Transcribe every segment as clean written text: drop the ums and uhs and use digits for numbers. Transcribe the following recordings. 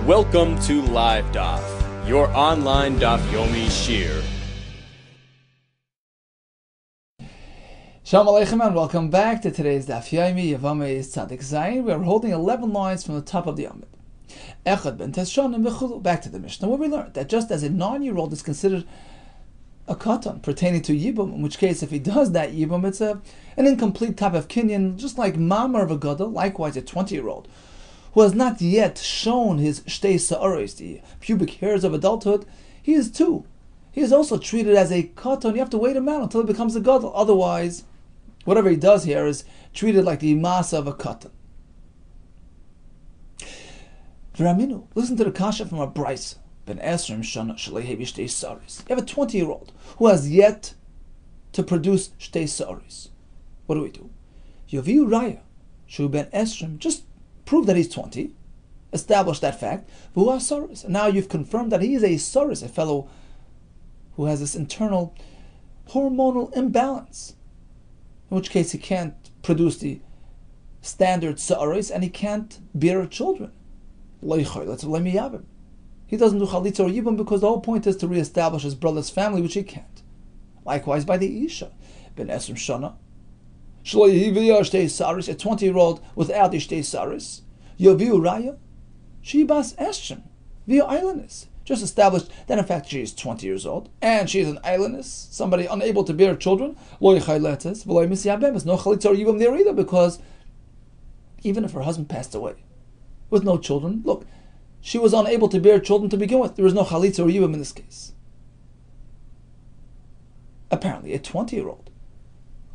Welcome to Live Daf, your online Daf Yomi Shir. Shalom Aleichem and welcome back to today's Daf Yomi Yevamos Tzadik Zayin. We are holding 11 lines from the top of the Amud. Echad ben Teshanim b'chulu. Back to the Mishnah, where we learned that just as a 9-year-old is considered a katan pertaining to Yibum, in which case if he does that Yibum, it's an incomplete type of kinyan, just like Mamar of a Gadol. Likewise, a 20-year-old who has not yet shown his shtei sa'aros, the pubic hairs of adulthood, he is too. He is also treated as a katan. You have to wait him out until he becomes a Gadol. Otherwise, whatever he does here is treated like the masa of a katan. V'raminu, listen to the kasha from a brisa. Ben esrim shana shalehevi shtei sa'aros. You have a 20-year-old who has yet to produce shtei sa'aros. What do? Yoviu raya shu ben esrim. Just prove that he's 20. Establish that fact. V'hu saris. And now you've confirmed that he is a saris, a fellow who has this internal hormonal imbalance. In which case he can't produce the standard sa'aros and he can't bear children. He doesn't do chalitza or yibum because the whole point is to reestablish his brother's family, which he can't. Likewise by the isha. Ben esrim shana. A 20-year-old without the shtei saris. Yoviu raya. She bas esrim. Via islandess. Just established that in fact she is 20 years old and she is an islandess, somebody unable to bear children. No chalitza or yibum there either, because even if her husband passed away with no children, look, she was unable to bear children to begin with. There is no chalitza or yibum in this case. Apparently, a 20-year-old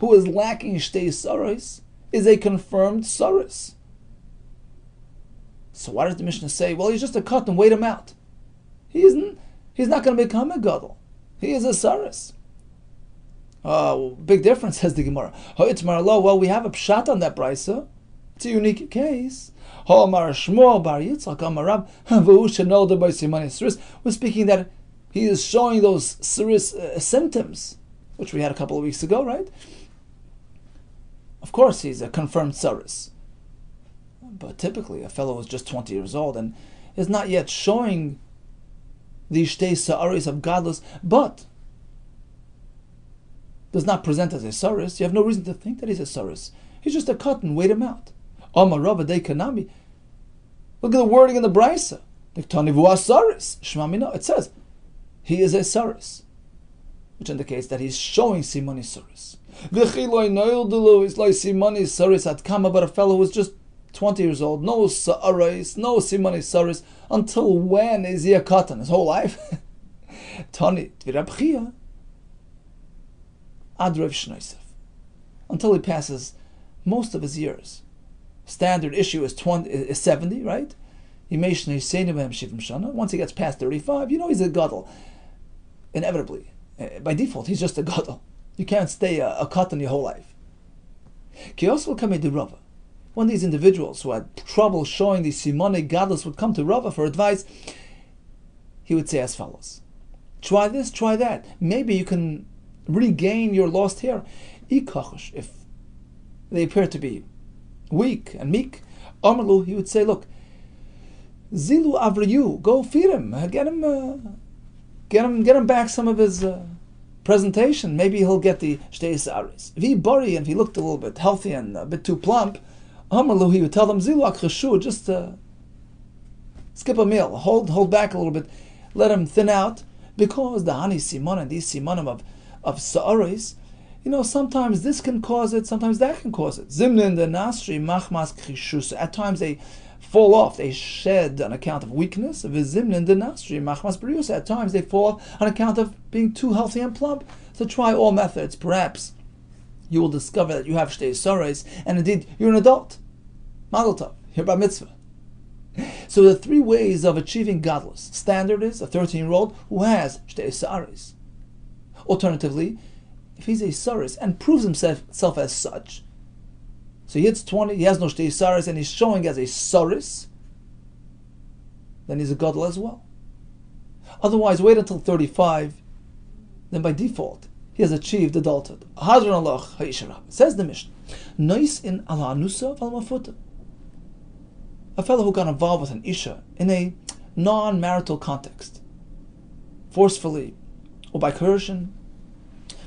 who is lacking shtei saris is a confirmed saris. So why does the Mishnah say, well, he's just a katan, wait him out? He's not going to become a gadol. He is a saris. Big difference, says the Gemara. Well, we have a pshat on that brisa. It's a unique case. We're speaking that he is showing those saris symptoms, which we had a couple of weeks ago, right? Of course, he's a confirmed saris. But typically, a fellow who's just 20 years old and is not yet showing the shtei sa'aris of godless, but does not present as a saris, you have no reason to think that he's a saris. He's just a katan, wait him out. Look at the wording in the brisa. It says he is a saris, which indicates that he's showing simani saris. But a fellow who is just 20 years old, no sa'aris, no simani saris, until when is he a katan? His whole life? Tani tvirabchia adrev shnoisef, until he passes most of his years. Standard issue is 70, right? Once he gets past 35, he's a gadol. Inevitably, by default, he's just a gadol. You can't stay a katan your whole life. Kios will come to Rava. One of these individuals who had trouble showing the simone gadlus would come to Rava for advice. He would say as follows: try this, try that. Maybe you can regain your lost hair. If they appear to be weak and meek, Amalu, he would say, look, Zilu Avriyu, go feed him, get him back some of his presentation. Maybe he'll get the shtei sa'aris. If he bari and if he looked a little bit healthy and a bit too plump, Amalu, he would tell them, Zilu Akhashu, just skip a meal, hold back a little bit, let him thin out, because the hani simon and these simonim of sa'aris, sometimes this can cause it, sometimes that can cause it. Zimnin the nasri machmas krishus. At times they fall off, they shed on account of weakness. Vizimnin the nasri machmas brius. At times they fall off on account of being too healthy and plump. So try all methods. Perhaps you will discover that you have shtei saris, and indeed you're an adult. Mazel tov, you're bar mitzvah. So the 3 ways of achieving gadlus. Standard is a 13-year-old who has shtei saris. Alternatively, if he's a saris and proves himself as such, so he hits 20, he has no shtei saris, and he's showing as a saris, then he's a gadol as well. Otherwise, wait until 35, then by default, he has achieved adulthood. Says the Mishnah, Nois in ala anusa val mafuta. A fellow who got involved with an isha in a non-marital context, forcefully or by coercion,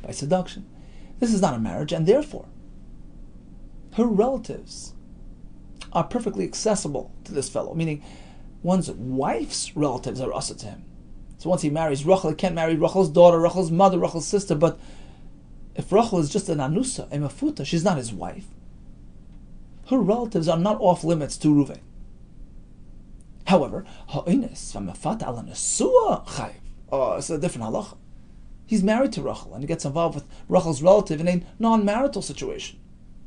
by seduction, this is not a marriage, and therefore her relatives are perfectly accessible to this fellow, meaning one's wife's relatives are asa to him. So once he marries Rachel, he can't marry Rachel's daughter, Rachel's mother, Rachel's sister, but if Rachel is just an anusa, a mafuta, she's not his wife, her relatives are not off limits to Reuven. However, it's a different halacha. He's married to Rachel and he gets involved with Rachel's relative in a non-marital situation.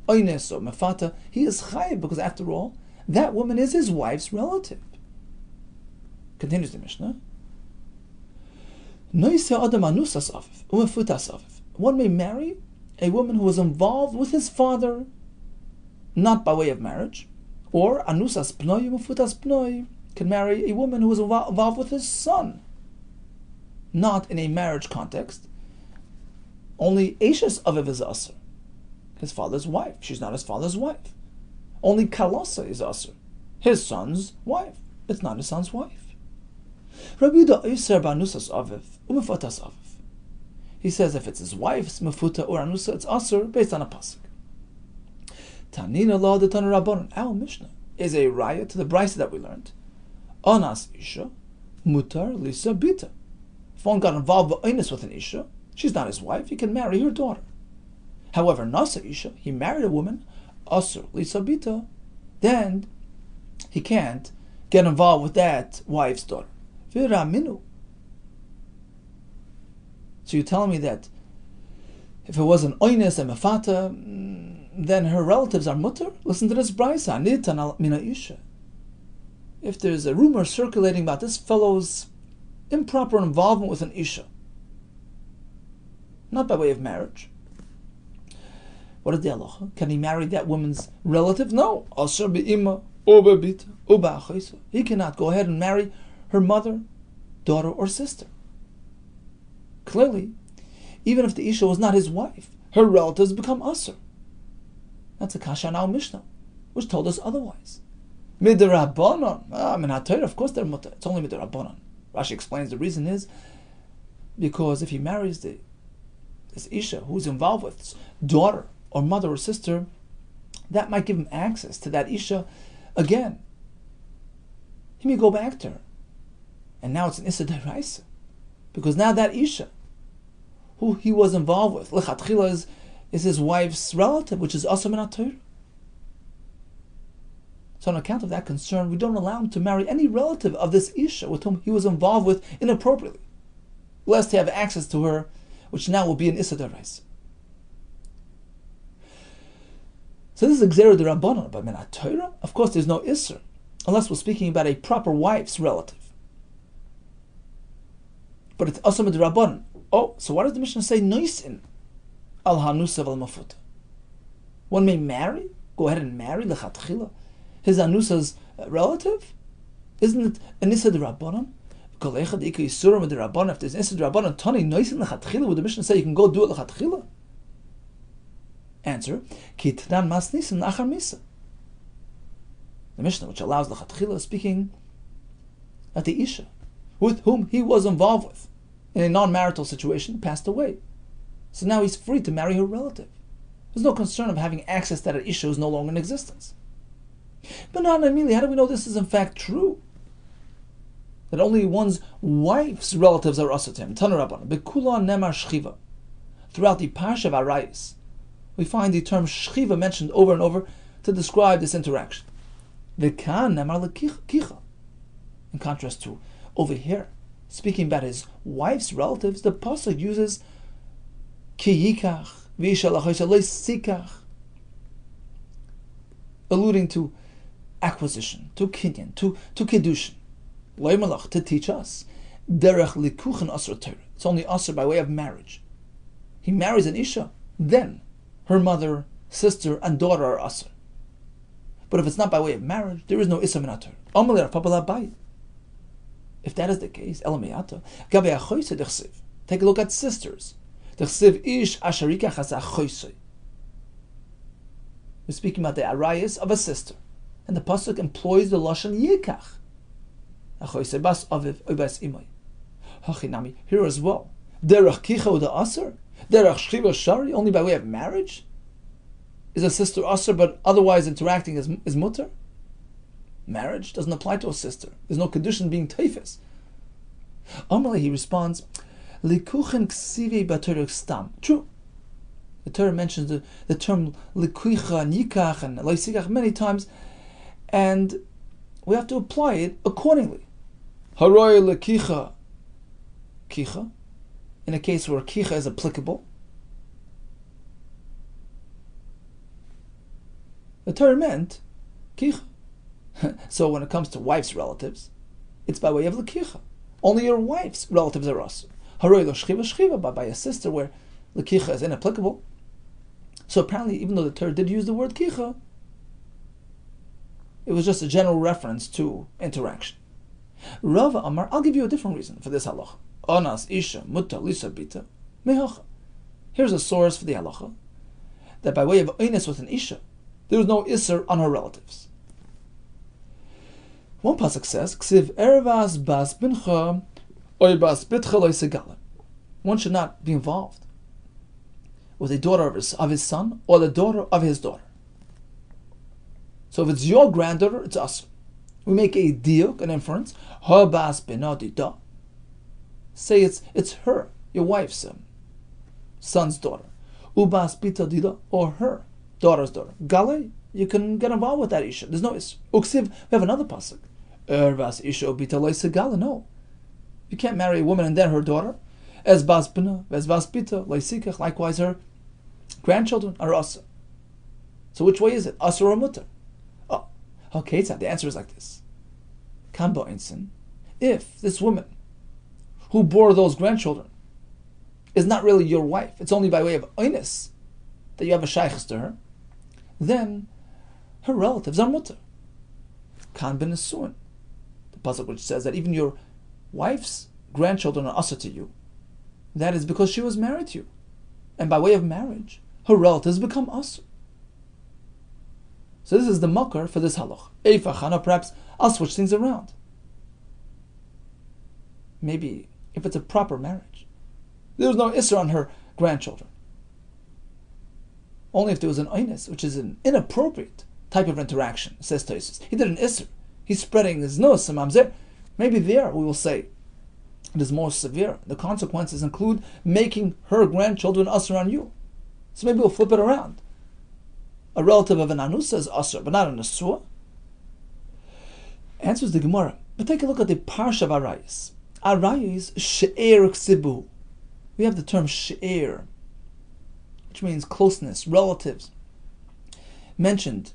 Oines or mefata, he is chayiv because after all, that woman is his wife's relative. Continues the Mishnah. One may marry a woman who was involved with his father, not by way of marriage, or anusas pnoi umefutas pnoi can marry a woman who was involved with his son, not in a marriage context. Only Eishes Aviv is Asr, his father's wife. She's not his father's wife. Only Kalasa is Asr, his son's wife. It's not his son's wife. Rabbi Yehuda Kessler ba'anusas Aviv umefutas Aviv. He says if it's his wife's mefuta or anusa, it's Asr based on a pasuk. Tanina la de Tanu Rabbanon. Our Mishnah is a raya to the brisa that we learned. Anas isha mutar lisa bita. If one got involved with an isha, she's not his wife, he can marry her daughter. However, nasa isha, he married a woman, asur lisa bita, then he can't get involved with that wife's daughter. Viraminu. So you're telling me that if it was an oines and mefata, then her relatives are mutter? Listen to this brisa. Nitan mina isha. If there's a rumor circulating about this fellow's improper involvement with an isha, not by way of marriage, what is the halacha? Can he marry that woman's relative? No. He cannot go ahead and marry her mother, daughter, or sister. Clearly, even if the isha was not his wife, her relatives become asur. That's a kasha in our Mishnah, which told us otherwise. Midrabanan, of course they're mutter. It's only midrabanan. Rashi explains the reason is because if he marries this isha who's involved with his daughter or mother or sister, that might give him access to that isha again. He may go back to her, and now it's an issa d'oraisa, because now that isha who he was involved with lechatchila is his wife's relative, which is asur min haTorah. So on account of that concern, we don't allow him to marry any relative of this isha with whom he was involved with inappropriately, lest he have access to her, which now will be an issa d'oraisa. So this is gzera d'Rabbanan, but min haTorah, of course, there's no issur, unless we're speaking about a proper wife's relative. But it's asur d'Rabbanan. Oh, so why does the Mishnah say noisin al hanusa val mafuta? One may marry, go ahead and marry lechatchila his anusa's relative. Isn't it an issa d'Rabbanan? If there's an issa d'Rabbanan, tani noisin lechatchila, would the Mishnah say you can go do it lechatchila? Answer: Kitnan mas nisim nachar misa. The Mishnah, which allows lechatchila, is speaking that the isha with whom he was involved with in a non-marital situation passed away. So now he's free to marry her relative. There's no concern of having access that an isha is no longer in existence. But not immediately. How do we know this is in fact true? That only one's wife's relatives are asur to him. Tanu Rabbanan, Bekula nemar shchiva. Throughout the Parsha of Arayis, we find the term shchiva mentioned over and over to describe this interaction. V'kan nemar lekicha. In contrast to over here, speaking about his wife's relatives, the pasuk uses ki yikach v'isha lachoisa lo sikach, alluding to acquisition, to kinyan, to kiddushin, lo malach, to teach us derech likuchen asur Torah. It's only asur by way of marriage. He marries an isha, then her mother, sister, and daughter are asur. But if it's not by way of marriage, there is no issa min haTorah. Amalei Rav Papa Labai. If that is the case, take a look at sisters. We're speaking about the arayas of a sister, and the pasuk employs the lashon yikach. Bas aviv oibas imay. Hachinami, here as well. Derech kicha uda aser? Derech shchiva shari, only by way of marriage? Is a sister aser, but otherwise interacting is mutter? Marriage doesn't apply to a sister. There's no condition being teifes. Amalei, he responds, Likuchen ksivi b'Torah stam. True. The Torah mentions the term likucha, nikach, and loisikach many times, and we have to apply it accordingly. Haroy lekicha, kicha, in a case where kicha is applicable. The Torah meant kicha. So when it comes to wife's relatives, it's by way of lekicha. Only your wife's relatives are us. Haroy lo shchiva shchiva, but by a sister where lekicha is inapplicable. So apparently, even though the Torah did use the word kicha, it was just a general reference to interaction. Rava Amar, I'll give you a different reason for this halacha. Onas isha mutta lisa bita mehacha. Here's a source for the halacha that by way of oines with an isha, there was no iser on her relatives. One pasuk says, "Ksiv ervas bas bincha oy bas bitcha loisegala." One should not be involved with a daughter of his son or the daughter of his daughter. So if it's your granddaughter, it's us. We make a diuk, an inference. Ha bas benadida. Say it's her, your wife's son's daughter. Ubas bita dida, or her daughter's daughter. Gale, you can get involved with that isha. There's no isha. Uksiv, we have another pasuk. Ervas isha bita loisegala. No, you can't marry a woman and then her daughter. As bas bina, as bas bita loisikach. Likewise, her grandchildren are asa. So which way is it? Asa or mutter? Oh, okay, so the answer is like this. Kan ba'insin, if this woman who bore those grandchildren is not really your wife, it's only by way of oines that you have a shaykhs to her, then her relatives are mutter. Kan ben nesuin, the pasuk which says that even your wife's grandchildren are asa to you, that is because she was married to you. And by way of marriage, her relatives become asa. So this is the makar for this halach. Eifachana, perhaps I'll switch things around. Maybe if it's a proper marriage, there's no isser on her grandchildren. Only if there was an oines, which is an inappropriate type of interaction, says Tosis. He did an isser. He's spreading his nose, mamzer. Maybe there we will say it is more severe. The consequences include making her grandchildren usher on you. So maybe we'll flip it around. A relative of an anusa is usher, but not an asua. Answers the Gemara. But take a look at the Parsha of Arayis. Arayis she'er ksibu. We have the term she'er, which means closeness, relatives, mentioned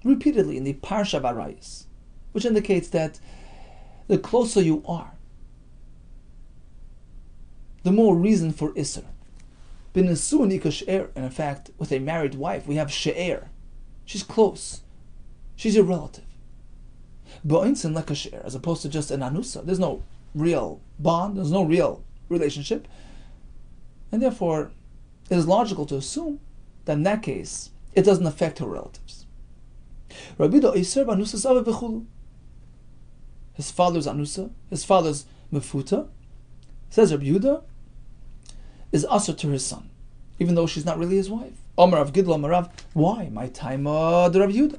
repeatedly in the Parsha of Arayis, which indicates that the closer you are, the more reason for Isser. And in fact, with a married wife, we have she'er. She's close. She's your relative. As opposed to just an anusa. There's no real bond, there's no real relationship. And therefore, it is logical to assume that in that case, it doesn't affect her relatives. His father's anusa, his father's mefuta, says Rabbi Yehuda, is usher to his son, even though she's not really his wife. Omer of Gidla Marav, why? My time the Rabbi Yehuda.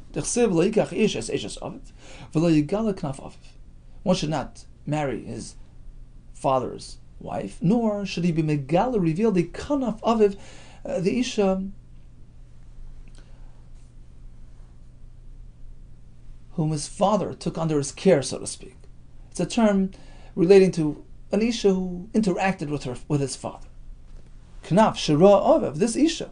One should not marry his father's wife, nor should he be megala, reveal the kanaf aviv, the isha whom his father took under his care, so to speak. It's a term relating to an isha who interacted with his father. Knaf shira aviv, this isha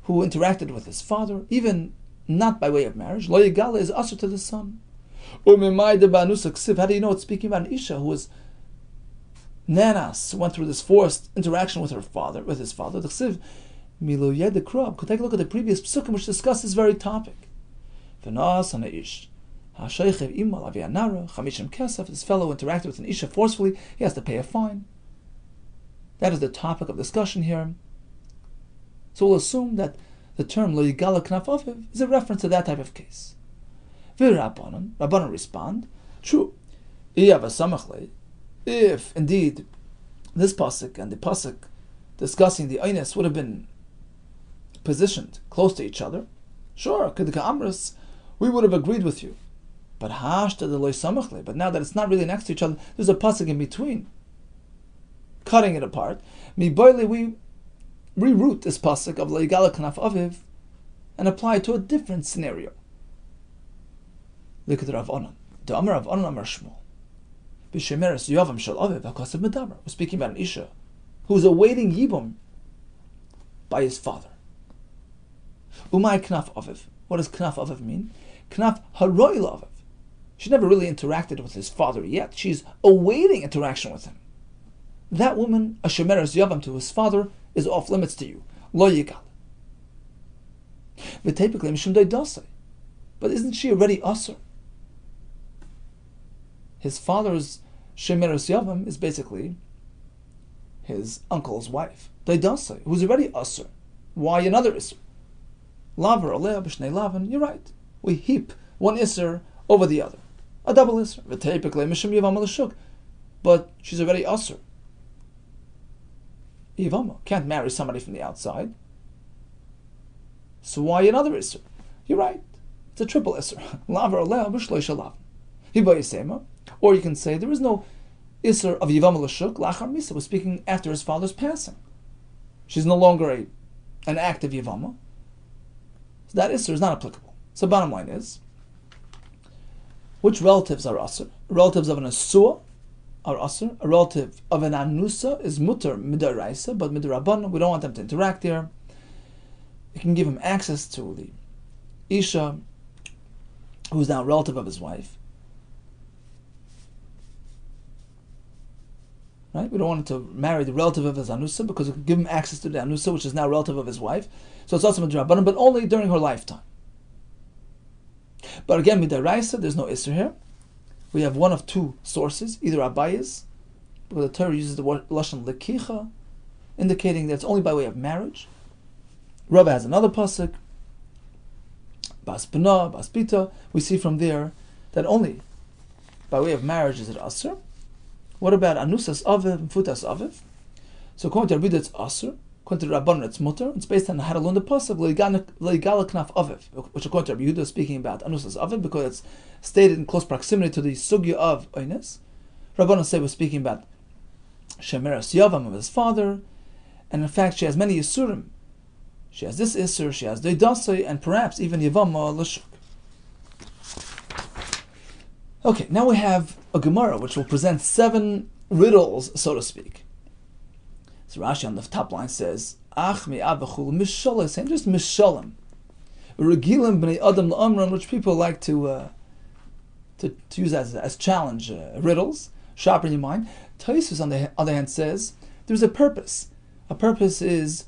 who interacted with his father, even not by way of marriage, lo yigala, is usher to the son. How do you know it's speaking about an isha who was nanas, who went through this forced interaction with his father? The chsiv milo yed the krab. Could take a look at the previous psukim which discuss this very topic. This fellow interacted with an isha forcefully, he has to pay a fine. That is the topic of discussion here. So we'll assume that the term lo yigala knaf aviv is a reference to that type of case. Rabbanan respond, true, If indeed this pasuk and the pasuk discussing the Einis would have been positioned close to each other, sure, Kedika Amris, we would have agreed with you. But but now that it's not really next to each other, there's a pasuk in between, cutting it apart. We reroute this pasuk of Leigala Knaf Aviv and apply it to a different scenario. Look at Rav Onan. The Amar Rav Onan Amar Shmuel. B'shemeres Yavam Shel Aviv HaKosav Medaber. We're speaking about an Isha who's awaiting Yibum by his father. Umay Knaf Aviv. What does Knaf Aviv mean? Knaf Haroil Aviv. She never really interacted with his father yet. She's awaiting interaction with him. That woman, a Shemeres Yavam to his father, is off limits to you. Lo Yigal. V'tepikle Mishum Doidasei. But isn't she already Asur? His father's Shemeres Yavam is basically his uncle's wife, Doidasei, who's already Asur. Why another Isur? Laver Aleh B'shnei Lavan. You're right. We heap one Isur over the other. A double Isur. V'tepikle Mishum Yavam Alashuk. But she's already Asur. Yevamos can't marry somebody from the outside. So why another Isser? You're right. It's a triple Isser. Laver Aleh B'shloisha Lav. Hibayisema. Or you can say there is no Isser of Yevamos Lashuk. Lachar Misa was speaking after his father's passing. She's no longer an active Yevamos. So that Isser is not applicable. So bottom line is, which relatives are Asr? Relatives of an Asua are Asr. A relative of an Anusa is Mutter Midaraisa, but Midarabban, we don't want them to interact here. You can give him access to the Isha, who's now a relative of his wife. Right? We don't want him to marry the relative of his Anusa because we can give him access to the Anusa, which is now a relative of his wife. So it's also Midarabban, but only during her lifetime. But again, Midaraisa, there's no Isser here. We have one of two sources, either Abayis, because the Torah uses the word Lashon Lekicha, indicating that it's only by way of marriage. Rabbi has another pasuk, Bas B'na, Bas Bita. We see from there that only by way of marriage is it Asr. What about Anusas Aviv and Futas Aviv? So according to Rabbi Yehuda, it's Asr. According to Rabbanan, it's Mutter. It's based on how to learn the pasuk Leigala Knaf Aviv, which according to Rabbi Yehuda is speaking about Anusas Aviv because it's stated in close proximity to the sugya of Oines. Rabbanan say we're speaking about Shemeres Yavam of his father, and in fact she has many Yisurim. She has this Isur, she has Doidasei, and perhaps even Yevamos Lashuk. Okay, now we have a Gemara which will present 7 riddles, so to speak. So Rashi on the top line says, Ach me'avachul mishalim, saying just mishalim. Regilim b'nei adam la'amran, which people like to use as challenge riddles, sharpen your mind. Taisus on the other hand says, there's a purpose. A purpose is,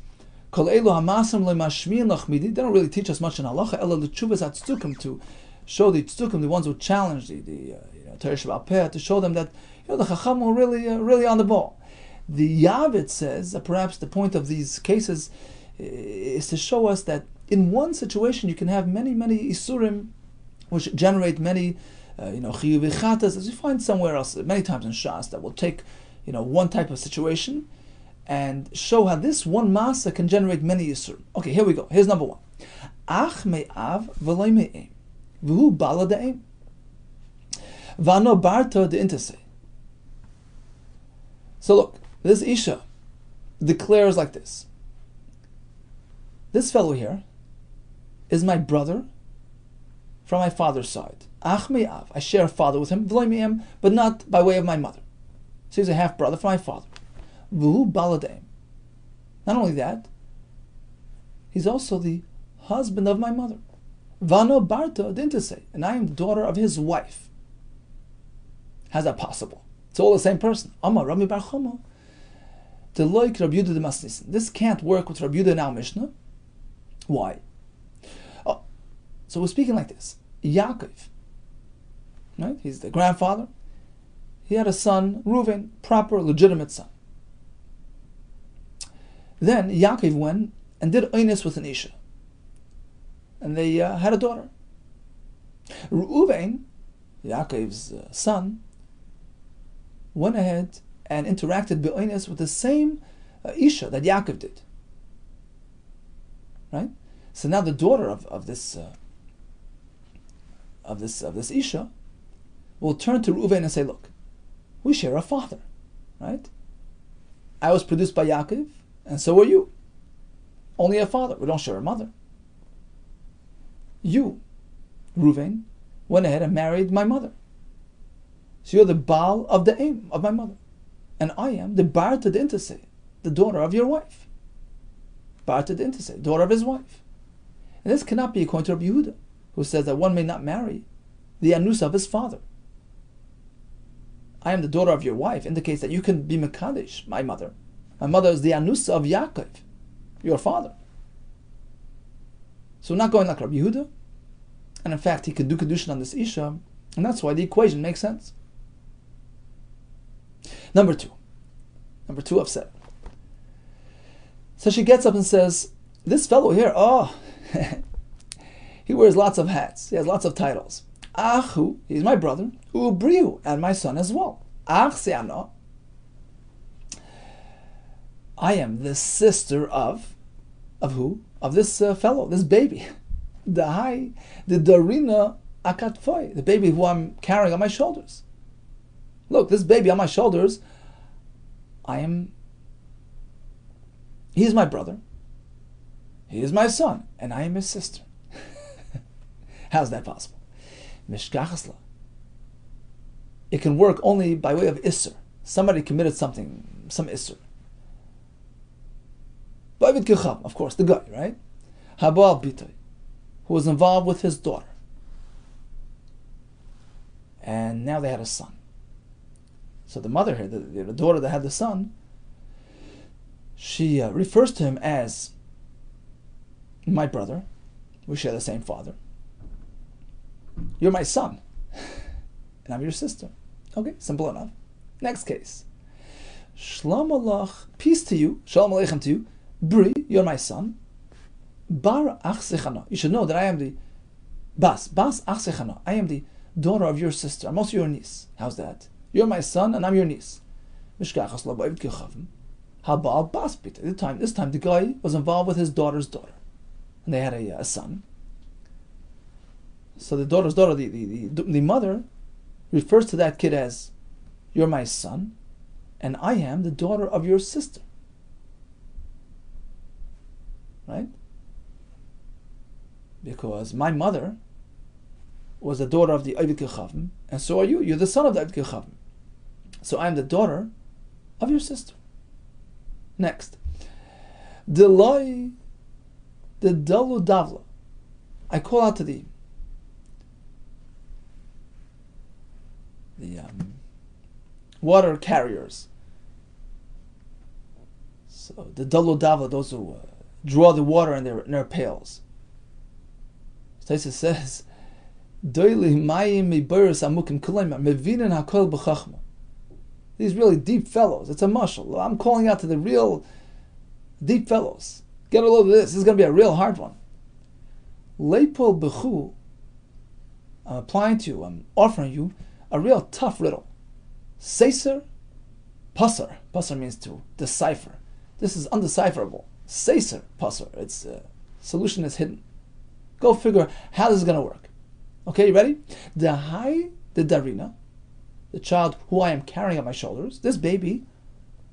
Kol elu hamasam le'mashmiin lachmidi. They don't really teach us much in halacha, ela l'tshuvas hatzdukim, to show the tzdukim, the ones who challenge the Torah Shabbat Peh, to show them that the chacham are really on the ball. The Yavit says that perhaps the point of these cases is to show us that in one situation you can have many isurim which generate many chiyuv chatas, as you find somewhere else many times in Shas, that will take one type of situation and show how this one masa can generate many isurim. Okay, here we go. Here's number 1. Ach me'av v'loy me'em v'hu bala da'em v'ano barta de'intase. So look, this Isha declares like this. This fellow here is my brother from my father's side. Ach me'av, I share a father with him, v'loy me'em, but not by way of my mother. So he's a half brother from my father. V'hu baladaim. Not only that, he's also the husband of my mother. Vano barta dintase, and I am the daughter of his wife. How's that possible? It's all the same person. Amar Rami Bar Chama. Deloik Rabbi Yehuda de Masnisin. This can't work with Rabbi Yehuda in our Mishnah. Why? Oh, so we're speaking like this. Yaakov, right? He's the grandfather. He had a son, Reuven, proper, legitimate son. Then Yaakov went and did Oines with an Isha. And they had a daughter. Reuven, Yaakov's son, went ahead and interacted be'oines with the same Isha that Yaakov did. Right? So now the daughter of this Isha will turn to Reuven and say, look, we share a father, right? I was produced by Yaakov, and so are you. Only a father. We don't share a mother. You, Reuven, went ahead and married my mother. So you're the Baal of the aim of my mother. And I am the Barta de Intase, the daughter of your wife. Barta de Intase, daughter of his wife. And this cannot be according to Rabbi Yehuda, who says that one may not marry the Anus of his father. I am the daughter of your wife indicates that you can be Mekadesh, my mother. My mother is the Anus of Yaakov, your father. So we're not going like Rabbi Yehuda. And in fact, he could do Kedushin on this Isha, and that's why the equation makes sense. Number two upset. So she gets up and says, this fellow here, he wears lots of hats. He has lots of titles. Achu, he's my brother. Ubriu, and my son as well. Ach se'ano. I am the sister of who? Of this fellow, this baby. The Darina Akatfoy, the baby who I'm carrying on my shoulders. Look, this baby on my shoulders, he is my brother, he is my son, and I am his sister. How's that possible? Mishkachasla. It can work only by way of Isser. Somebody committed something, some Isser. Ba'avid Kicham, of course, the guy, right? Habal Bitoy, who was involved with his daughter. And now they had a son. So the mother here, the daughter that had the son, she refers to him as my brother. We share the same father. You're my son, and I'm your sister. Okay, simple enough. Next case. Shalom alach, peace to you, shalom aleichem to you. Bri, you're my son. Bar ach sechana. You should know that I am the bas ach sechana. I am the daughter of your sister. I'm also your niece. How's that? You're my son, and I'm your niece. Mishkachas lo ba'avid kichavim. Habal bas bita. This time the guy was involved with his daughter's daughter, and they had a son. So the daughter's daughter, the mother, refers to that kid as, you're my son, and I am the daughter of your sister. Right? Because my mother was the daughter of the Ovid Kechavim, and so are you. You're the son of the Ovid Kechavim. So I am the daughter of your sister. Next. Deloi, the Dalu Davla. I call out to the water carriers. So the Dalu Davla, those who draw the water in their pails. Taisa says, these really deep fellows. It's a mashal. I'm calling out to the real deep fellows. Get a load of this. This is going to be a real hard one. Leipol bechu. I'm offering you a real tough riddle. Seiser, passer. Passer means to decipher. This is undecipherable. Seiser, passer. Its solution is hidden. Go figure how this is going to work. Okay, you ready? The Darina, the child who I am carrying on my shoulders, this baby,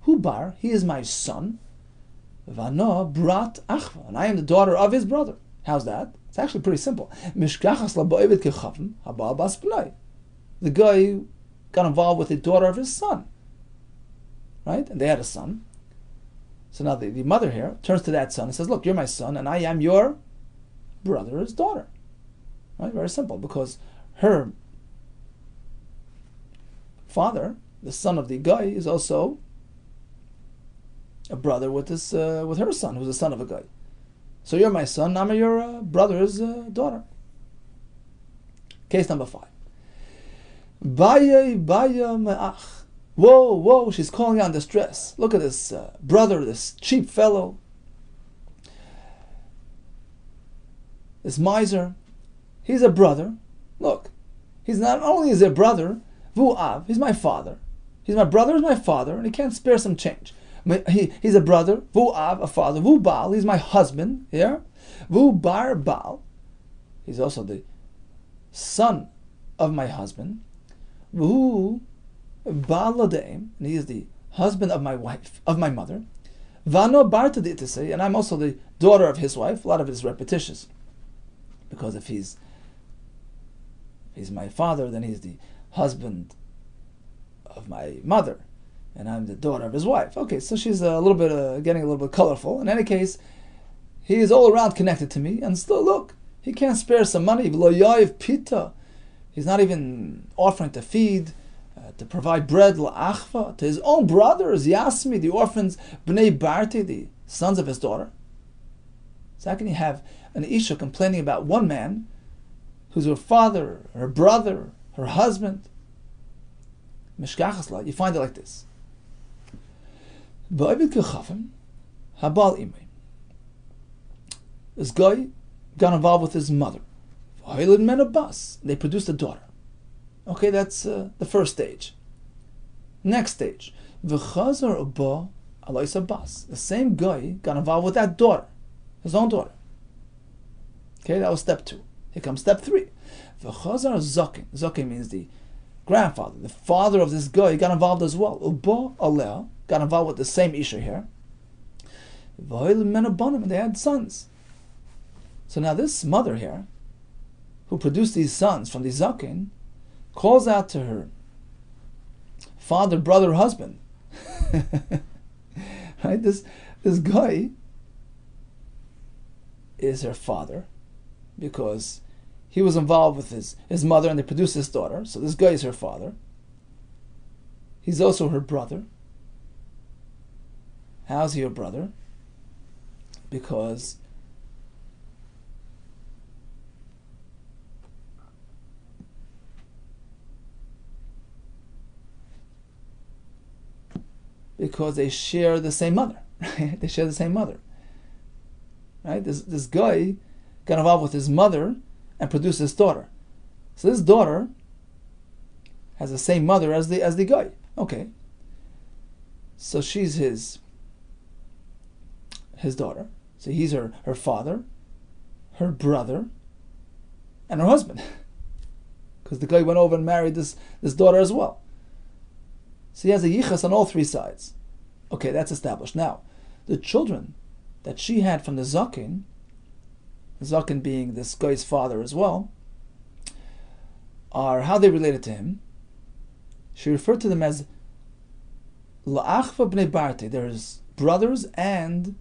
Hubar, he is my son. Vano brat achva, and I am the daughter of his brother. How's that? It's actually pretty simple. Mishkachas laboivid kechavim habal bas b'nai. The guy got involved with the daughter of his son. Right? And they had a son. So now the mother here turns to that son and says, look, you're my son, and I am your brother's daughter. Right? Very simple, because her father, the son of the guy, is also a brother with with her son, who's the son of a guy. So you're my son, I'm your brother's daughter. Case number 5. Baya me'ach. Whoa, she's calling out in distress. Look at this brother, this cheap fellow, this miser. He's a brother. Look, he's not only is a brother, vu'av, he's my father. He's my brother, he's my father, and he can't spare some change. He's a brother, vu av, a father, vu baal, he's my husband, here. Vu bar baal, he's also the son of my husband. Vu baal ladeim, and he is the husband of my wife, of my mother. Vano barta ditase, and I'm also the daughter of his wife. A lot of it is repetitious, because if he's my father, then he's the husband of my mother, and I'm the daughter of his wife. Okay, so she's a little bit getting a little bit colorful. In any case, he is all around connected to me, and still look, he can't spare some money. V'lo yayiv pita, he's not even offering to feed, to provide bread la'achva to his own brothers, Yasmi, the orphans, bnei barti, the sons of his daughter. So how can you have an isha complaining about one man who's her father, her brother, her husband? Mishkachasla, you find it like this. This guy got involved with his mother. They produced a daughter. Okay, that's the first stage. Next stage. The same guy got involved with that daughter, his own daughter. Okay, that was step 2. Here comes step 3. Zakin. Zakin means the grandfather, the father of this guy, got involved as well. Got involved with the same Isha here. And they had sons. So now this mother here, who produced these sons from the Zakin, calls out to her father, brother, husband. Right? This guy is her father because he was involved with his mother and they produced his daughter. So this guy is her father. He's also her brother. How's he your brother? Because they share the same mother. Right? They share the same mother. Right? This guy got involved with his mother and produced his daughter. So this daughter has the same mother as the guy. Okay. So she's his daughter. So he's her father, her brother, and her husband. Because the guy went over and married this daughter as well. So he has a yichas on all 3 sides. Okay, that's established. Now, the children that she had from the Zakin being this guy's father as well, are how they related to him. She referred to them as la'achva bnei barti. There's brothers and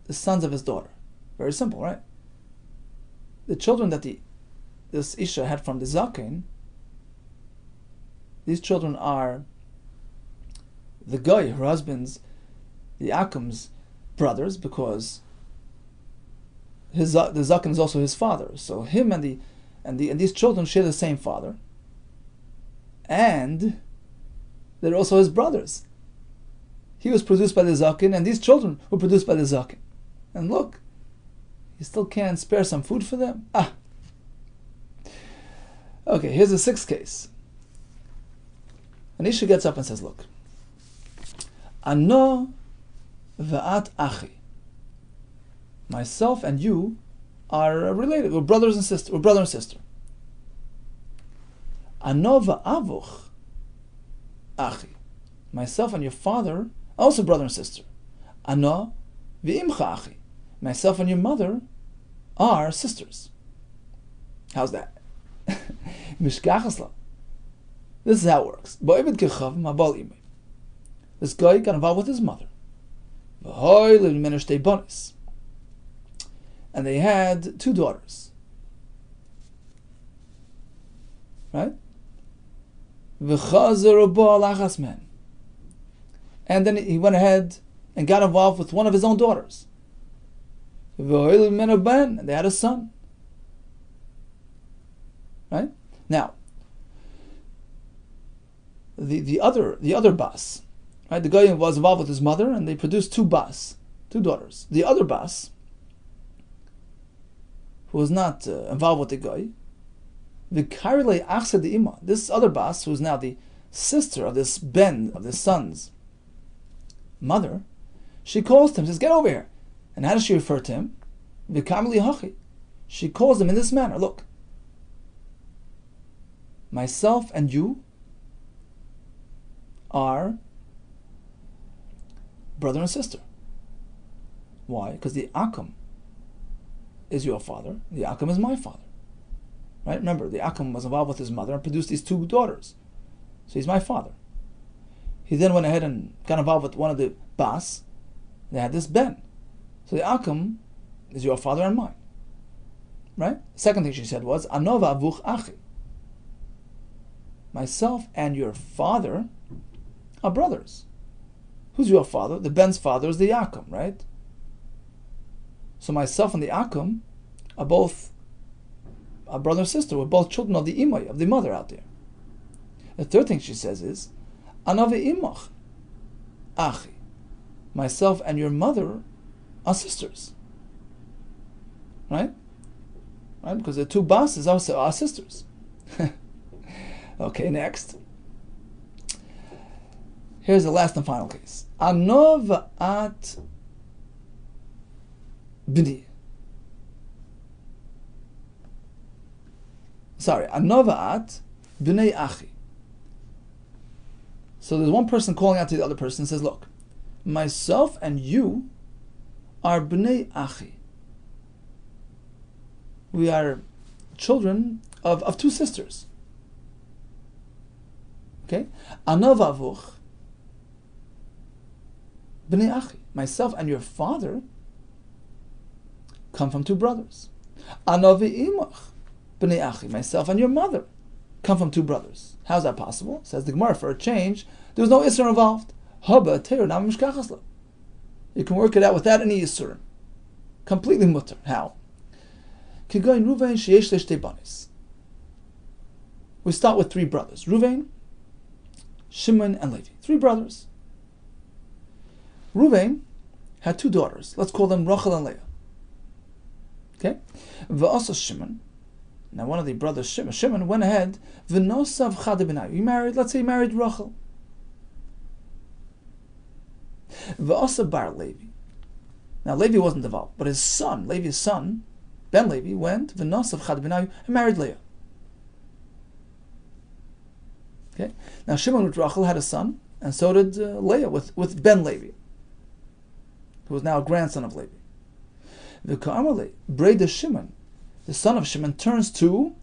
the sons of his daughter. Very simple, right? The children that this Isha had from the Zakin, these children are the guy, her husband's, the Akum's brothers, because the Zakin is also his father. So him and these children share the same father, and they're also his brothers. He was produced by the Zakin, and these children were produced by the Zakin. And look, you still can't spare some food for them? Okay, here's the 6th case. Anisha gets up and says, look, Ano va'at achi. Myself and you are related. We're brothers and sisters. We're brother and sister. Ano va'avuch achi. Myself and your father are also brother and sister. Ano v'imcha achi. Myself and your mother are sisters. How's that? Mishkachasla. This is how it works. This guy got involved with his mother. And they had 2 daughters. Right? And then he went ahead and got involved with one of his own daughters. And they had a son. Right? Now, the other bas, right? The guy was involved with his mother, and they produced 2 daughters. The other bas, who was not involved with the guy, this other bas, who is now the sister of this son's mother, she calls to him, says, get over here. And how does she refer to him? V'kamli hachi. She calls him in this manner. Look, myself and you are brother and sister. Why? Because the Akam is your father, the Akam is my father. Right? Remember, the Akam was involved with his mother and produced these two daughters. So he's my father. He then went ahead and got involved with one of the Bas. They had this Ben. So the Akam is your father and mine. Right? The second thing she said was, Anova avuch achi. Myself and your father are brothers. Who's your father? The Ben's father is the Akam, right? So myself and the Akam are both a brother and sister. We're both children of the Imay, of the mother out there. The third thing she says is, Anove imach achi. Myself and your mother are sisters. Right? Right? Because the two Bases also are sisters. Okay, next. Here's the last and final case. Anov at bni. Sorry, Anova at bnei achi. So there's one person calling out to the other person and says, look, myself and you are bnei achi. We are children of two sisters. Okay? Anov avuch bnei achi. Myself and your father come from two brothers. Anov imach bnei achi. Myself and your mother come from two brothers. How's that possible? Says the Gemara, for a change, there was no Isser involved. You can work it out without any Isser. Completely mutter. How? We start with three brothers. Ruvain, Shimon, and Levi. Three brothers. Ruvain had two daughters. Let's call them Rachel and Leah. Okay? V'asa Shimon. Now one of the brothers, Shimon, went ahead. V'nosav chade b'nayu. He married, let's say he married Rachel. V'asa bar Levi. Now Levi wasn't involved, but his son, Levi's son, Ben Levi, went v'nosav chade b'nayu and married Leah. Okay? Now Shimon with Rachel had a son, and so did Leah with Ben Levi, who was now a grandson of Levi. V'ka'amale, Breda Shimon, the son of Shimon, turns to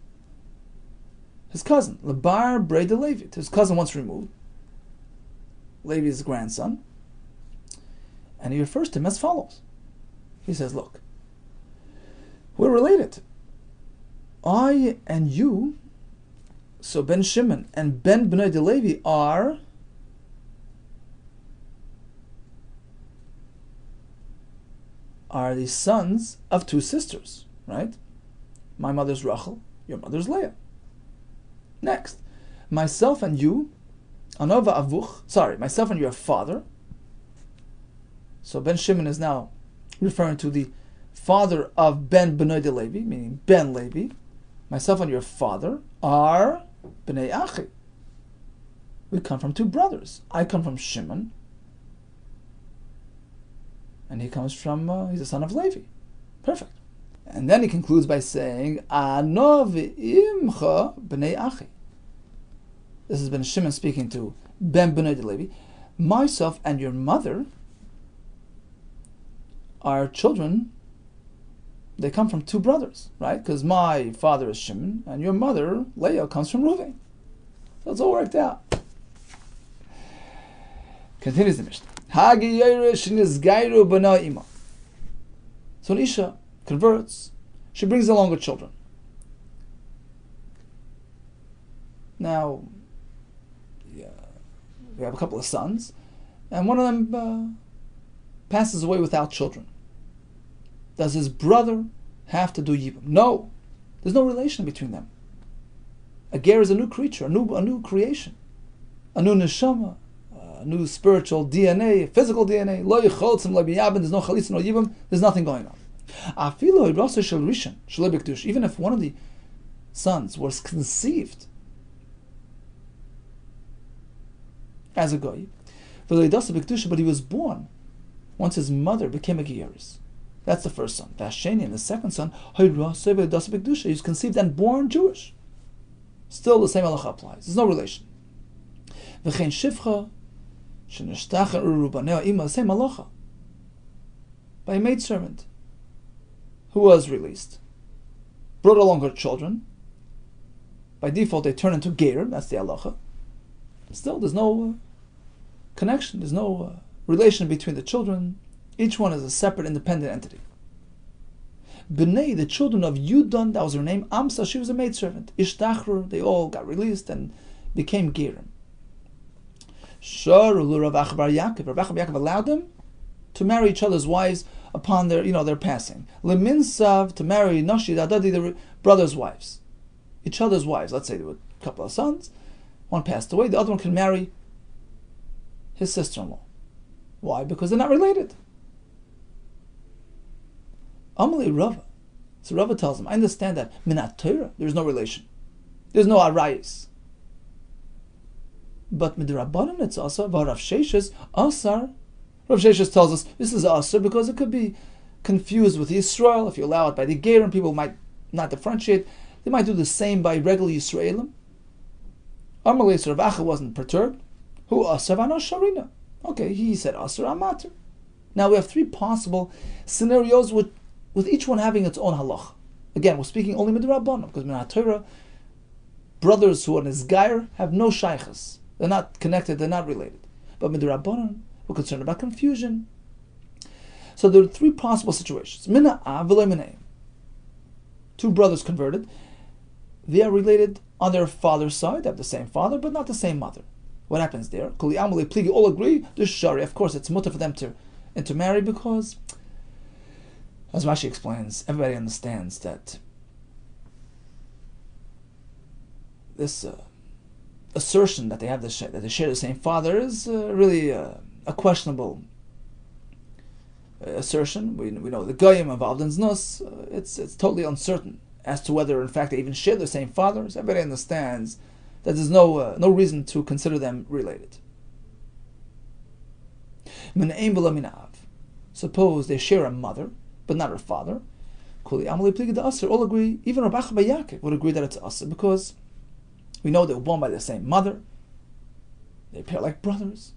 his cousin, Labar Breda Levi, to his cousin once removed, Levi's grandson, and he refers to him as follows. He says, look, we're related. I and you, so Ben Shimon and Ben Bnei de Levi are the sons of two sisters, right? My mother's Rachel, your mother's Leah. Next, myself and you, Anova avuch, myself and your father. So Ben Shimon is now referring to the father of Ben Bnei de Levi, meaning Ben Levi. Myself and your father are Bnei Achi. We come from two brothers. I come from Shimon, and he comes from, he's the son of Levi. Perfect. And then he concludes by saying, Anov imcha bnei achi. This has been Shimon speaking to Ben Bnei de Levi. Myself and your mother are children. They come from two brothers, right? Because my father is Shimon, and your mother, Leah, comes from Reuven. So it's all worked out. Continues the Mishnah. Hagi yeresh nizgairu b'na ima. So an Isha converts, she brings along her children. Now, we have a couple of sons, and one of them passes away without children. Does his brother have to do Yibam? No. There's no relation between them. A ger is a new creature, a new creation, a new neshama, a new spiritual DNA, physical DNA. Lo yicholtzim, lo biyabin. There's no chalitza, no Yibam. There's nothing going on. Even if one of the sons was conceived as a goy. But he was born once his mother became a Geyeris. That's the first son. Vasheni, and the second son, he was conceived and born Jewish. Still the same halacha applies. There's no relation. V'chein shivcha, shenishtachan urubanea ima, the same halacha. By a maidservant who was released, brought along her children. By default, they turn into ger. That's the halacha. Still, there's no connection. There's no relation between the children. Each one is a separate, independent entity. B'nei, the children of Yudon, that was her name. Amsa, she was a maidservant. Ishtachru, they all got released and became gerim. Sharu Rav Acha bar Yaakov. Rav Acha bar Yaakov allowed them to marry each other's wives upon their passing. Leminsav, to marry Nashi Dadadi, the brothers' wives. Each other's wives. Let's say there were a couple of sons. One passed away. The other one can marry his sister-in-law. Why? Because they're not related. Amalei Rava. So Rava tells him, I understand that Minat Torah, there's no relation. There's no arayis. But Midrabanan it's also Rav Sheshes Asar. Rav Sheshes tells us this is Asar because it could be confused with Yisrael. If you allow it by the Gerim, people might not differentiate. They might do the same by regular Yisraelim. Amalei Rav Acha wasn't perturbed. Who Asar Vanosh Sharina? Okay, he said Asar Amater. Now we have three possible scenarios with each one having its own halach. Again, we're speaking only midrabanan because Minat Torah, brothers who are Nizgair have no shaychus. They're not connected, they're not related. But midrabanan, we're concerned about confusion. So there are three possible situations. Mina v'lo minei. Two brothers converted. They are related on their father's side. They have the same father, but not the same mother. What happens there? Kuli amalei pligi, all agree. There's shari. Of course, it's mutter for them to intermarry because, as Rashi explains, everybody understands that this assertion that that they share the same father is really a questionable assertion. We know the goyim involved in znus. It's totally uncertain as to whether in fact they even share the same fathers. Everybody understands that there's no reason to consider them related. Suppose they share a mother, but not her father. All agree, even Rabbi Acha bar Yaakov would agree that it's Asr because we know they were born by the same mother. They appear like brothers.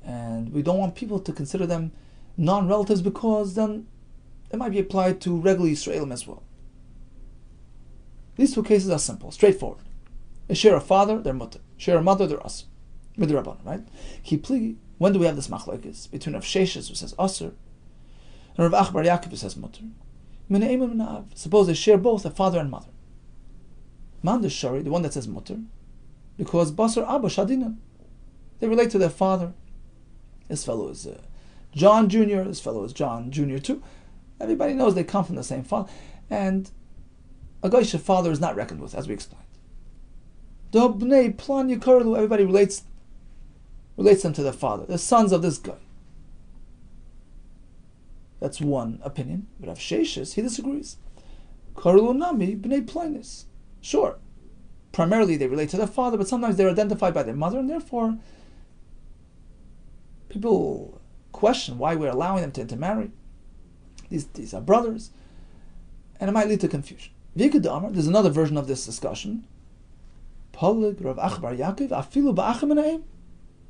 And we don't want people to consider them non-relatives because then it might be applied to regular Yisraelim as well. These two cases are simple, straightforward. They share a father, they're mutter. Share a mother, they're Asr. Midrabanan, right? When do we have this machlokes? Between Rav Sheshes, who says Asr, and Rav Acha bar Yaakov, who says mutter. Suppose they share both a father and mother. Man the shari, the one that says mutter, because Basar Abba Shadina, they relate to their father. This fellow is John Jr., this fellow is John Jr. too. Everybody knows they come from the same father. And a Goyish father is not reckoned with, as we explained. Everybody relates them to their father. The sons of this guy. That's one opinion. But Rav Sheshes, he disagrees. Sure, primarily they relate to their father, but sometimes they're identified by their mother, and therefore people question why we're allowing them to intermarry. These are brothers, and it might lead to confusion. There's another version of this discussion. Even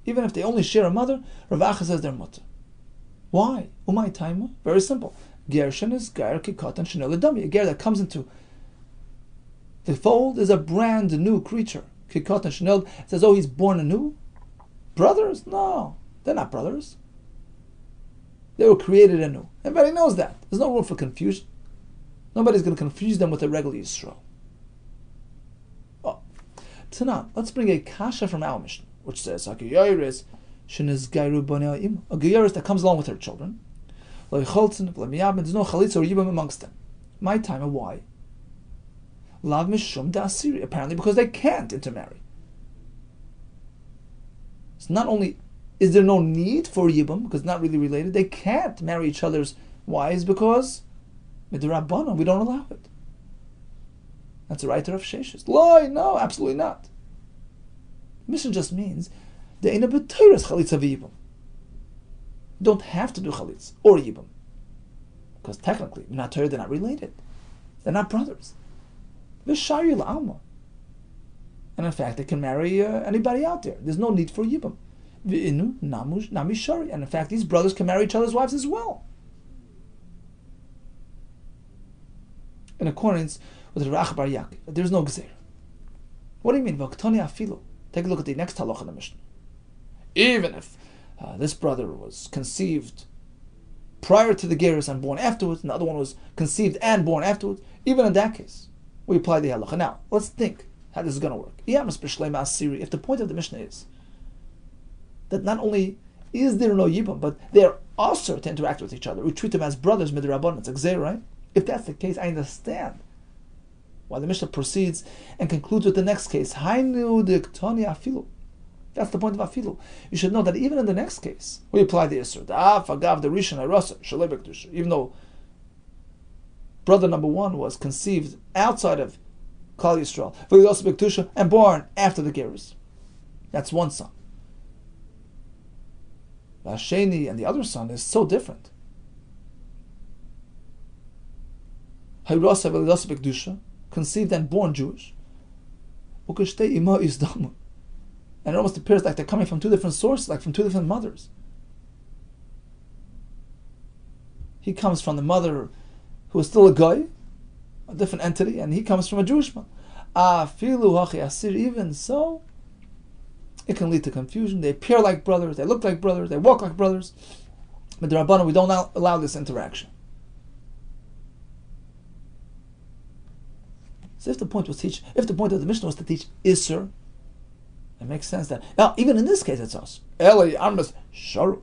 if they only share a mother, Rav Acha says they're mutter. Why? Umay taima? Very simple. Gershin is gair kikatan shenel ledami. A ger that comes into the fold is a brand new creature. Kikatan shenel says, oh, he's born anew. Brothers? No, they're not brothers. They were created anew. Everybody knows that. There's no room for confusion. Nobody's going to confuse them with a regular Yisrael. Oh, Tanan, let's bring a kasha from our Mishnah, which says, a geyeris that comes along with her children. There's no chalitza or yibam amongst them. My time, and why? Lav mishum da'asiri, apparently because they can't intermarry. So not only is there no need for yibam, because it's not really related, they can't marry each other's wives because midrabanan, we don't allow it. That's the right of Sheshes. No, absolutely not. Mishnah just means the Eina B'Teiras Chalitza v'Yibam. You don't have to do Chalitz or Yibam. Because technically, they're not related. They're not brothers. V'Shari L'Alma. And in fact, they can marry anybody out there. There's no need for Yibam. V'Inu Namush Nami Shari. And in fact, these brothers can marry each other's wives as well. In accordance with Rabbi Yehuda Kessler, there's no Gzeir. What do you mean? V'Ktoni Afilu. Take a look at the next halacha in the Mishnah. Even if this brother was conceived prior to the gerus and born afterwards, and the other one was conceived and born afterwards, even in that case, we apply the halacha. Now, let's think how this is going to work. If the point of the Mishnah is that not only is there no yibam, but they are also to interact with each other, we treat them as brothers, midrabanan, it's a gzeir, right? If that's the case, I understand why the Mishnah proceeds and concludes with the next case. Hainu diktoni afilu. That's the point of afilu. You should know that even in the next case, we apply the isur. Even though brother number one was conceived outside of Klal Yisrael, and born after the gerus. That's one son. Vasheni and the other son is so different. Conceived and born Jewish. And it almost appears like they're coming from two different sources, like from two different mothers. He comes from the mother who is still a guy, a different entity, and he comes from a Jewish mother. Even so, it can lead to confusion. They appear like brothers, they look like brothers, they walk like brothers. But the Rabbanan, we don't allow this interaction. So if the point of the Mishnah was to teach Isser, it makes sense that now even in this case it's us. Eli Armas Sharu.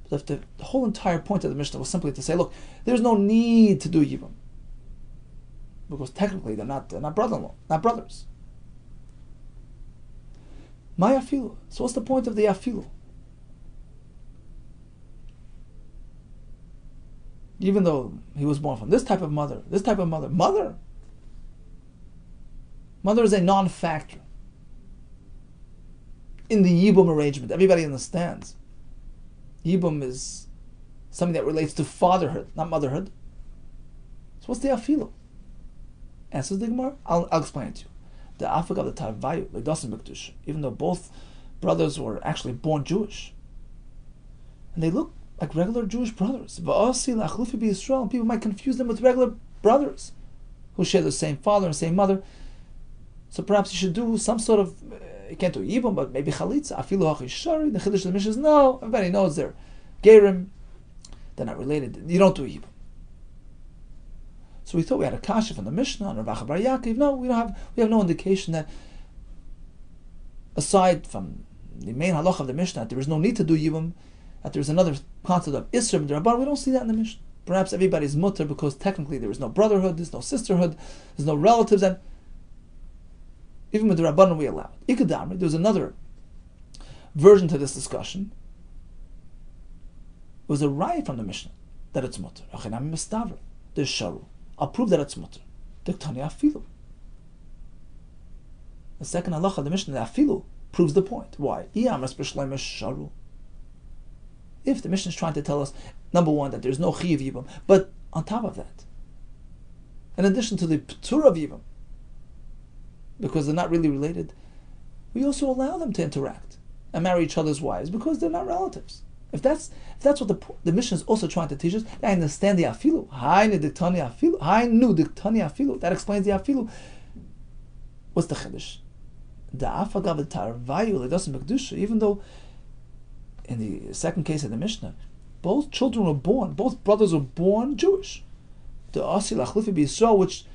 But if the whole entire point of the Mishnah was simply to say, look, there's no need to do Yibam. Because technically they're not brother-in-law, not brothers. My afilu. So what's the point of the afilu? Even though he was born from this type of mother, Mother is a non-factor in the Yibum arrangement. Everybody understands. Yibum is something that relates to fatherhood, not motherhood. So what's the afilu? Answers the Gemara. I'll explain it to you. The afik of the tarvayu, ledasim b'kedusha, even though both brothers were actually born Jewish, and they look like regular Jewish brothers. And people might confuse them with regular brothers who share the same father and same mother. So perhaps you should do some sort of, you can't do Yibam, but maybe Chalitza. Afilu hachishari. The Chiddush of the Mishnah is no, everybody knows they're Gerim, they're not related. You don't do Yibam. So we thought we had a kasha from the Mishnah on Rabbi Yehuda. No, we have no indication that, aside from the main halacha of the Mishnah, that there is no need to do Yibam, that there is another concept of Isra B'Drabban. We don't see that in the Mishnah. Perhaps everybody's mutter because technically there is no brotherhood, there's no sisterhood, there's no relatives, and even with the Rabbanan we allow it. Ikadamri, there's another version to this discussion. It was a raya from the Mishnah that it's mutter. Achinam mistavra. There's sharu. I'll prove that it's mutter. Diktani afilu. The second halacha of the Mishnah, the afilu, proves the point. Why? Sharu. If the Mishnah is trying to tell us, number one, that there's no chiyav yibam, but on top of that, in addition to the p'tur of yibam, because they're not really related, we also allow them to interact and marry each other's wives because they're not relatives. If that's what the Mishnah is also trying to teach us, I understand the afilu. Hainu diktani afilu. That explains the afilu. What's the chiddush? The afagav tarvayu ledasim b'kedusha. Even though in the second case of the Mishnah, both brothers were born Jewish. The asil achlifi b'Yisrael, which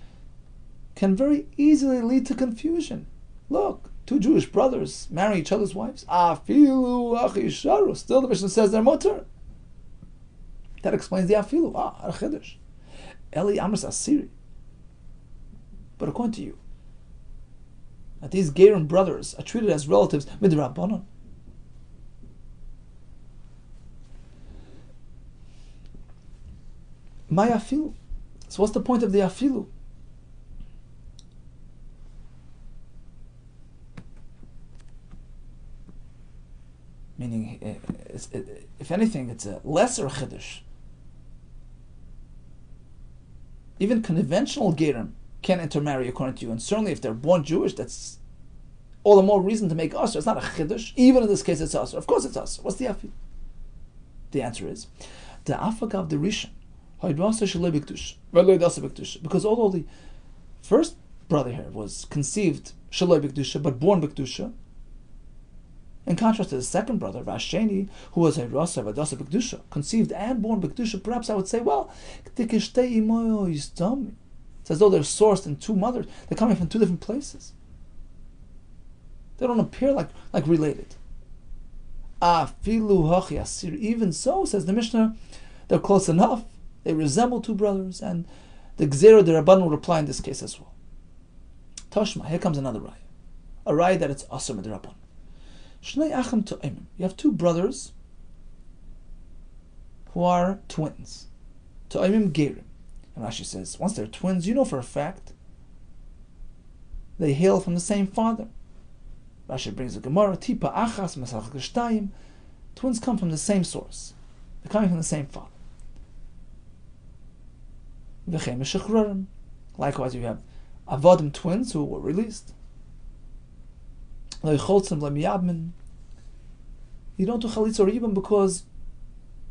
can very easily lead to confusion. Look, two Jewish brothers marry each other's wives. Afilu achisharu. Still, the Mishnah says they're mutter. That explains the afilu. Chiddush. Eli amras asiri. But according to you, that these Gerim brothers are treated as relatives midrabanan. My afilu. So what's the point of the afilu? Meaning, if anything, it's a lesser chiddush. Even conventional gerim can't intermarry according to you, and certainly if they're born Jewish, that's all the more reason to make usher. It's not a chiddush. Even in this case, it's usher. Of course, it's usher. What's the afi? The answer is the afagav the rishon because although the first brother here was conceived shaloi b'kedusha but born b'kedusha, in contrast to the second brother Vasheni, who was a rasa v'dasa b'kedusha, conceived and born b'kedusha, perhaps I would say, well, it's as though they're sourced in two mothers. They're coming from two different places. They don't appear like related. Even so, says the Mishnah, they're close enough. They resemble two brothers, and the Gzera, the Rabban, will apply in this case as well. Tashma, here comes another raya. A raya that it's Asr Midrabban. Shnei Achim To'imim. You have two brothers who are twins. To'imim Gerim. And Rashi says, once they're twins, you know for a fact they hail from the same father. Rashi brings a Gemara, Tipa Achas Masach Geshtayim. Twins come from the same source. They're coming from the same father. Likewise, you have Avodim twins who were released. You don't do Chalitza or Yibam because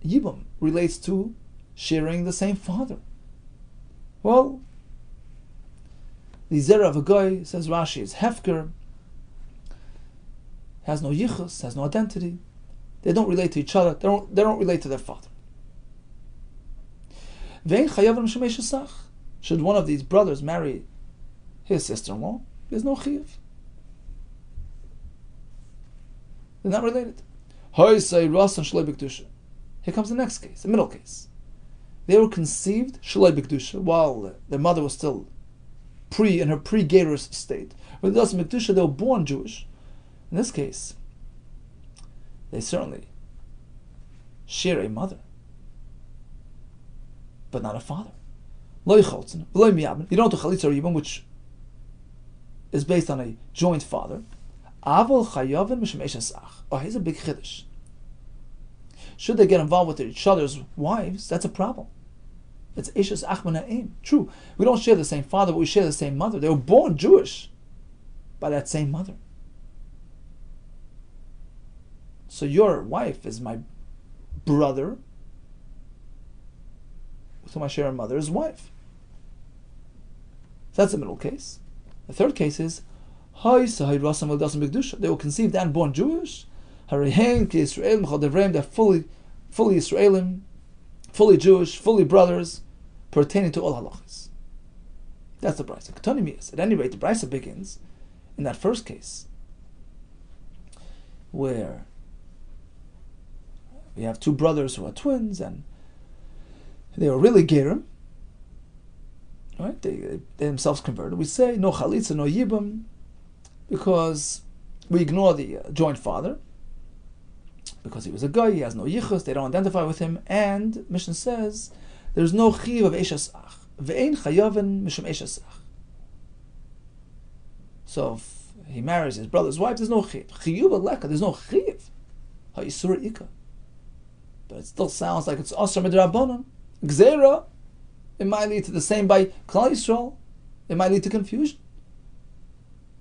Yibam relates to sharing the same father. Well, the Zera of a guy, says Rashi, is Hefker, has no yichus, has no identity. They don't relate to each other. They don't relate to their father. Should one of these brothers marry his sister-in-law, there's no chiyuv. They're not related. Here comes the next case, the middle case. They were conceived shaloi b'kedusha while their mother was still in her pre-gerus state. With the b'kedusha, they were born Jewish. In this case, they certainly share a mother, but not a father. You don't do chalitza or yibam, which is based on a joint father. Oh, here's a big chiddush. Should they get involved with each other's wives, that's a problem. It's Eshes Achmana'im. True, we don't share the same father, but we share the same mother. They were born Jewish by that same mother. So your wife is my brother, with whom I share a mother's wife. So that's the middle case. The third case is they were conceived and born Jewish. They're fully Israelim, fully Jewish, fully brothers, pertaining to all halachas. That's the brisa. At any rate, the brisa begins in that first case, where we have two brothers who are twins, and they were really gerim. Right? They themselves converted. We say no chalitza, no yibam, because we ignore the joint father, because he was a guy, he has no yichus, they don't identify with him, and Mishnah says there's no chiv of eshes ach. Ve'ein chayaven mishum eshes ach. So if he marries his brother's wife, there's no chiv. Chiyuv aleka, there's no chiv. Ha'isura ika. But it still sounds like it's asr midrabanan. Gzera, it might lead to the same by Klal Yisrael. It might lead to confusion.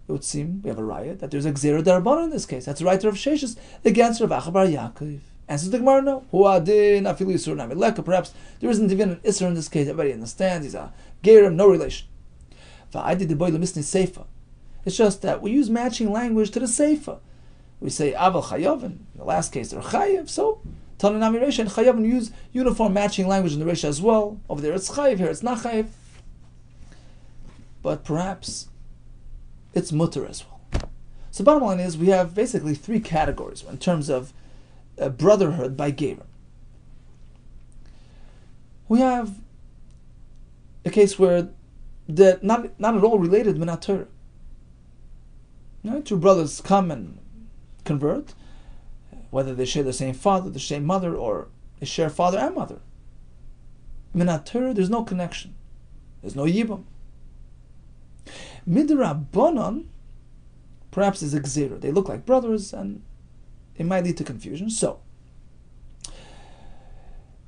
It would seem we have a riot that there's a Gzera Darabanan in this case. That's the writer of Sheshes against Rav Acha bar Yaakov. Answers the Gemara, no. Perhaps there isn't even an Isser in this case. Everybody understands. He's a Gerim, no relation. It's just that we use matching language to the Seifa. We say Aval Chayav, in the last case they're Chayav, so Tananami Resha and Chayav, and use uniform matching language in the Resha as well. Over there it's Chayav, here it's not Chayav. But perhaps it's mutter as well. So bottom line is we have basically three categories in terms of brotherhood by Gerim. We have a case where they're not at all related minat Torah. Right? Two brothers come and convert, whether they share the same father, the same mother, or they share father and mother. Minat Torah, there's no connection. There's no yibam. Midrabanan, perhaps is a gzera. They look like brothers, and it might lead to confusion. So,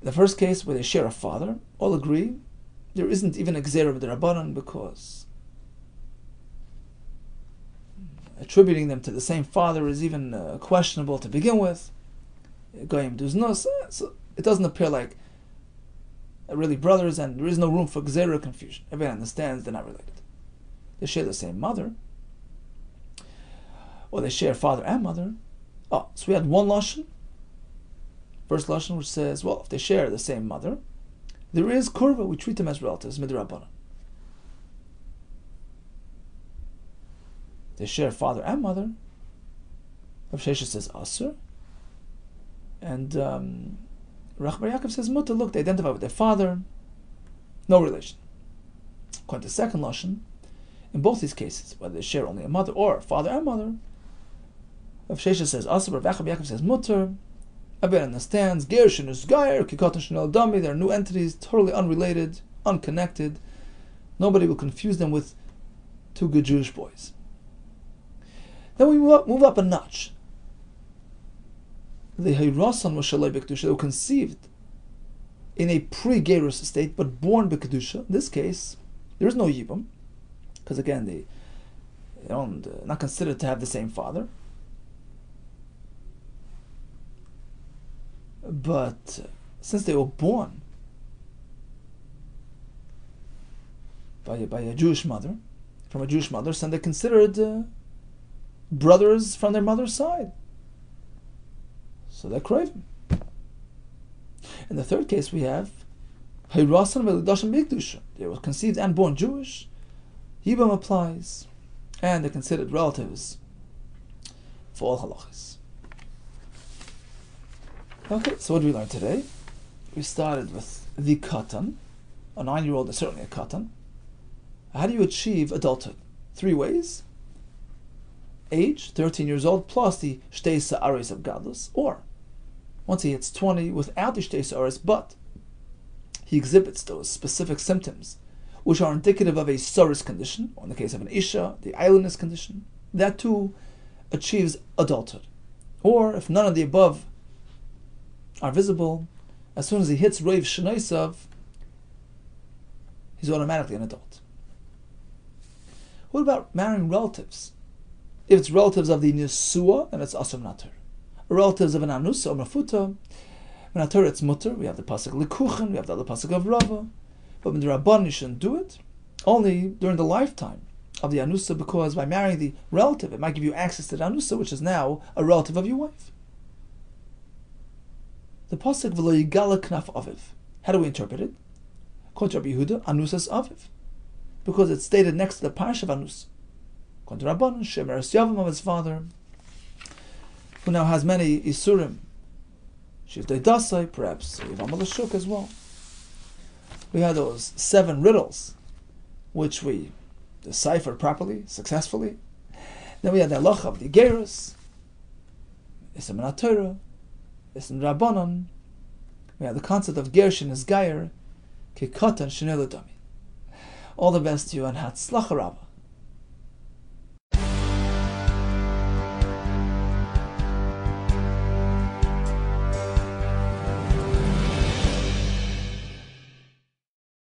the first case where they share a father, all agree there isn't even a gzera b'derabbanan because attributing them to the same father is even questionable to begin with. Goyim duznus, so it doesn't appear like really brothers, and there is no room for gzera confusion. Everyone understands they're not related. They share the same mother, or they share father and mother. Oh, so we had one lashon, first lashon, which says, well, if they share the same mother, there is kurva, we treat them as relatives, midrabanan. They share father and mother. Rav Sheshes says asur, and Rabbi Yaakov says mutter. Look, they identify with their father, no relation. According to the second lashon, in both these cases, whether they share only a mother or father and mother, Rav Sheshes says asur, Rabbi Yaakov says mutter. Everyone understands Gershon is Gayer, Kikotan Shnel Dami. They're new entities, totally unrelated, unconnected. Nobody will confuse them with two good Jewish boys. Then we move up a notch. The Hayrasan Moshalei B'Kedusha, they were conceived in a pre-Gerus state, but born B'Kedusha. In this case, there is no Yibam, because again, they don't not considered to have the same father. But since they were born by a Jewish mother, from a Jewish mother, so they're considered brothers from their mother's side. So they're craving. In the third case, we have Hayrasan Ve'Lidashim B'Kedusha. They were conceived and born Jewish. Yibam applies, and they're considered relatives for all halachas. Okay, so what did we learn today? We started with the katan. A 9-year-old is certainly a katan. How do you achieve adulthood? 3 ways. Age, 13 years old, plus the shtei sa'aris of gadlus, or once he hits 20 without the shtei sa'aris, but he exhibits those specific symptoms which are indicative of a saris condition, or in the case of an isha, the islandess condition, that too achieves adulthood. Or if none of the above are visible, as soon as he hits Reiv Shneisav, he's automatically an adult. What about marrying relatives? If it's relatives of the Nisua, then it's Asur Natur. Relatives of an Anusa or Mafuta, Natur it's Mutter. We have the Pasuk Likuchen, we have the other Pasuk of Rava. But in the Rabban, you shouldn't do it. Only during the lifetime of the Anusa, because by marrying the relative, it might give you access to the Anusa, which is now a relative of your wife. The pasuk v'lo yigala knaf aviv. How do we interpret it? According to Rabbi Yehuda, Anusas aviv, because it's stated next to the parish of Anus. According to Rabbanan, Shemeres Yavam of his father, who now has many isurim. Shivdei dasai, perhaps Yevamos as well. We had those 7 riddles, which we deciphered properly, successfully. Then we had the halacha of the gerus, Isam Torah, Isam Rabbanon. We had the concept of Gershon is Gayer, Kikotan Shnei Dami. All the best to you and Hatzlacha Rabbah.